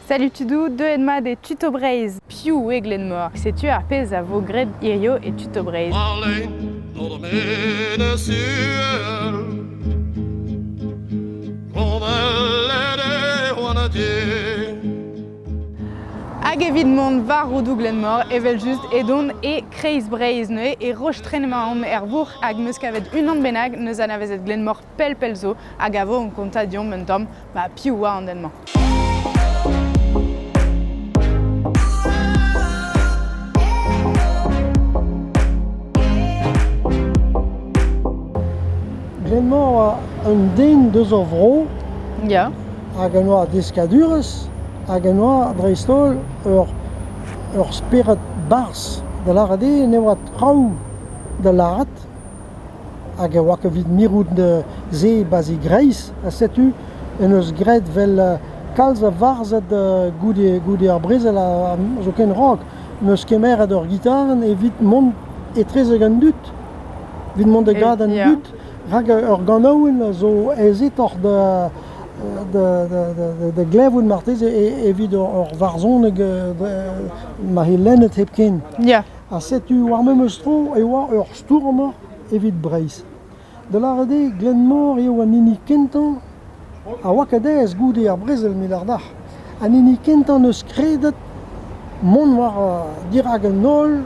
Salut Tudou, de Edma des Tuto Braise, Piu et Glenmore. C'est-tu à pèse à vos grades Irio et Tuto Braise. Hag evidemment var Rodou Glenmore, evel just edon e Kreis Braise ne e roche trenemaom vour hag meus kavet unan benag neus anavezet Glenmore pel zo hag avo on konta diom mentom Piu an denman. Glenmore un den deus o vro, Ja. hag an oa deskadurez, hag an oa dreistol ur speret bars da larade ne oa traoù da larat, hag a oa ket mirout de ze bazi greiz a setu en eus gret vel kalz a varzet goude ar brezel a zo ken rock, neus kemeret ur gitaren evit mont etrez an dut, vid mont de gad an Ja. dut, hag ur ganaouen zo ezet hor de glevoun martez evit ur varzoneg ma he lennet hep ken. Ja. A setu war mem eus tro e oa ur stourmer evit Breizh. De larade Glenmore eo an ini kentan a oa kadez goude ar brezel milardach. An ini kentan eus kredet mont war dir hag an nol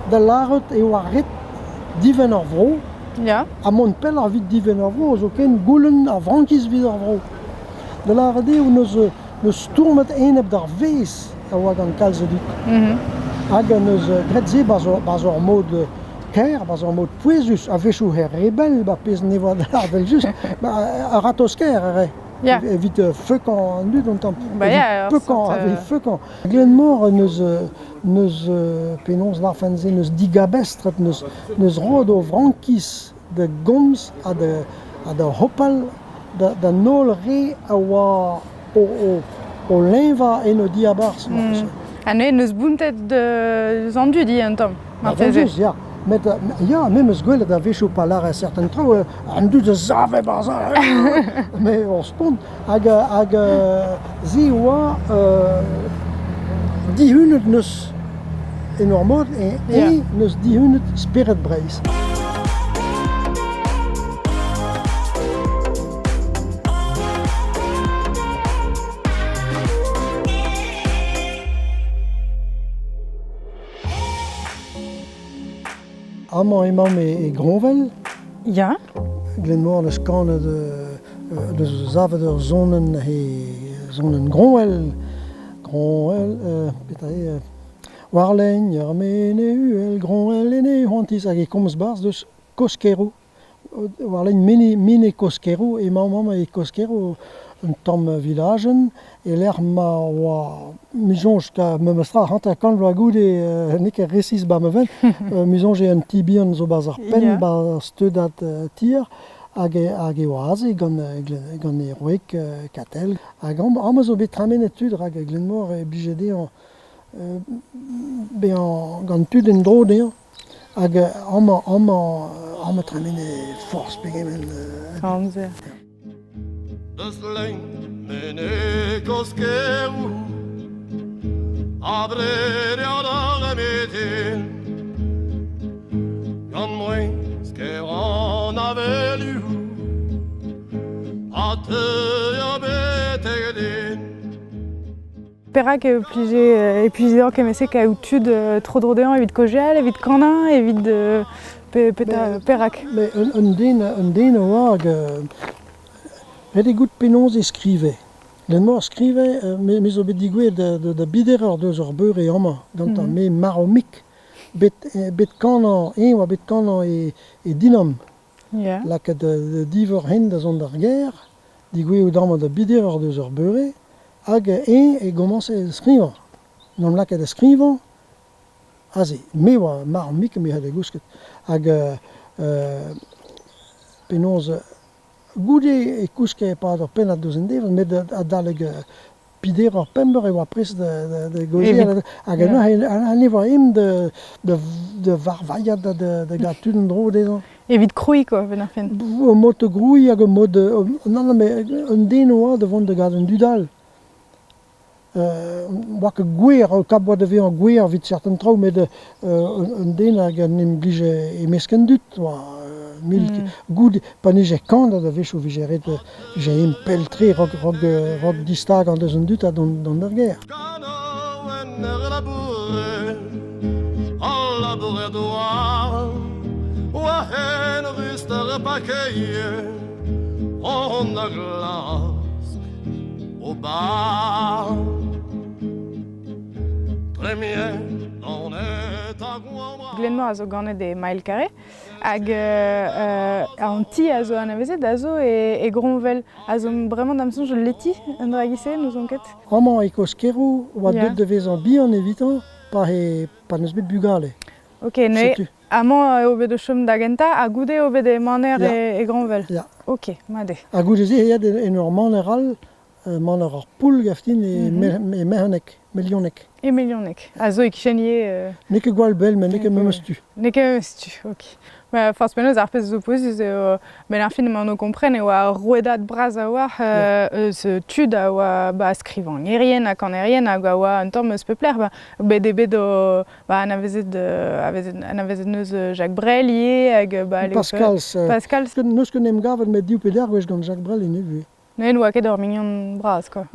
da laret e oa ret diven ar vro. Ja. A mont pel ar vit diven ar vro, zo ken goulenn a vrankiz vid ar vro. De larade ou neus tourmet enep d'ar vez a oa gant kalze dit. Hag neus gret ze baz ur mod ker, baz ur mod pouezus, a vechou her rebel, pez ne oa da vel just, a ratos ker ere. Ja. Evit feukan an dud, ontam. Ja, Feukan, ave feukan. Glenmore neus penons larfenze, neus digabestret, neus rod o vrankiz de gomz a de hopal, da nol re a oa o lenva en o diabars. An neus buntet de zandu di an tom. Martezez, ja. Ja, même eus gwelet a vechou pa lar a certain trao, an dud a zave barzal, me ur spont, hag ze oa dihunet neus en ur mod, e neus dihunet speret Breizh. Amañ emañ e Gronvel. Ja. Glenmore neus kanet deus zavet ur zonen Gronvel. Peta Warlenn, Yarmene, Uel, Gronvel, ene, Hontis, hag e komz barz deus Koskero. Warlenn mine Koskero, emañ e Koskero un tamm vilagen, e l'er ma oa mizonj ka memestra hanta kan vloa goude nek e resis ba meven, mizonj e an tibion zo baz ar pen ba steudat tir, hag e oaze gant e roek katel. Hag am zo bet tramenet tud hag Glenmore e bijede gant tud en dro deo, hag am tramenet force pegemen. Amzer. Deus lein mene Koskero abrere ad metin gant moez ker an avelu a teuio betegedin. Perak épuisé kemese ka ou tud tro drodean evit kojal, evit kanin, evit perak. Un den oa hag ret e gout penons e skrive. Glenmore skrive, me zo bet digwe da bider ur deus ur beur e ama, gant an me maromik, bet kanan oa bet kanan e dinam. Ja. Laka de diver hen da zon d'ar ger, digwe o dama da bider ur deus ur beure, hag e gomance e skrivañ. Nam laka da skrivañ, aze, me oa maromik me had e gousket, hag penons goude e kouske pa ur pen a dozen devel, met a daleg pider ur pember e oa pres de goze, hag an ewa em de varvaiad de ga tud an dro dezan. Evit kroui, quoi, ven ar fen. O mod grouiñ hag o mod... Non, mais un den oa devant de gad an dudal. Oa que gouer, au cap boa de ve an gouer vit certain trao, met un den hag an emblije emesken dut, oa goud panije kant da vech o vijeret je em peltre rog distag an deus an dut a don der ger. Kanoen labouré, al labouré doar, oa hen ruster pakeie, on a glask au bar. Premier, on est à Guambra. Glenmore a zo ganet e mael kare, hag an ti a zo anavezet a zo e gronvel. A zo bremañ damson jo leti un dragise nous on ket. Amañ e koskerou, oa Ya. deut de vez an bi an evitan, pa neus bet bugale. Ok, ne Setu. amañ o bet o chom da genta, a goude o bet e maner Ya. e gronvel. Ya. Ok, made. A goude ze head en ur maneral, maner ar poul gaftin e mehanek, melionek. E milionek. A zo e kichenier... Neke gwal bel, men neke memes tu. Neke stu, ok. Ma force penaos ar pez zo poziz eo ben ar fin emañ o kompren eo a rouedat braz a war eus tud a oa ba skrivañ erien ak an erien hag a oa un tamm eus pepler bet ebet o anavezet neus Jacques Brel ie hag ba Pascals. Pascal Neus ket nem gavet met diou peder gwech gant Jacques Brel en evu. ne oa ket ur mignon braz quoi.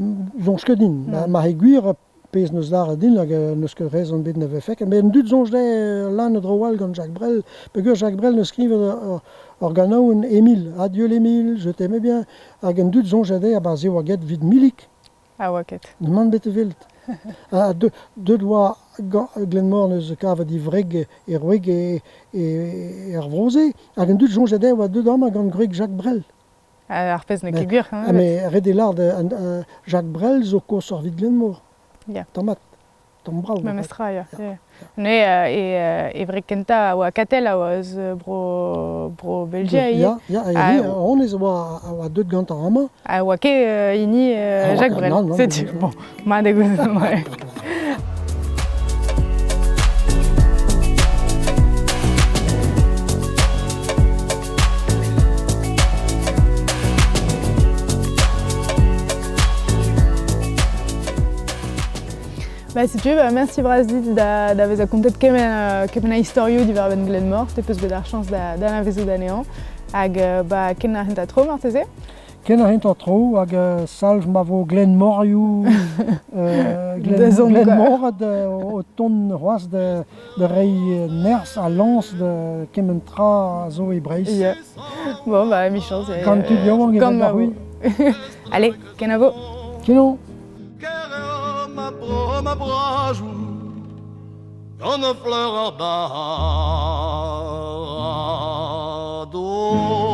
Zonj ket din. Ma he gwir pez neus dar a din hag neus ket rez an bet neve fek. Men en dut zonj de lan o droal gant Jacques Brel. Pegur Jacques Brel neus skrivet ur ganaouen Émile. Adieu l'Émile, je t'aimais bien. Hag en dut zonj de a bar zeo a get vid milik. A oa ket. Man bet e velt. Deuet oa Glenmore neus kavet i vreg e roeg e ar vroze. Hag en dut zonj de oa deut amañ gant greg Jacques Brel. Ar pez ne ket gwir. Me red e lard Jacques Brel zo kos ar vid Glenmore. Ya. Tamat, tam brao. Ma mestra, ya. Ne e vrek kenta a oa katel a oa eus bro Belgia ie. Ya, on ez oa deut gant ar amañ. A oa ket ini Jacques Brel. non, Setu. non. Bon, ma degout. Ouais. Bah, si tu veux, merci Brazdit d'avez raconté kemen a historio du verben Glenmore, te peus bet ar chans da navezo d'anean. Hag ken ar hent a tro, marteze? Ken ar hent a tro, hag salv ma vo Glenmorioù, Glenmore o ton c'hoaz de rei ners a lans de kemen tra a zo e Breizh. Yeah. Bon, bah, mi chans. Gant tu diaouan Gant gant ma ar vo. Allez, ken a vo. Keno. Ma brajou, on a fleur à bas d'eau.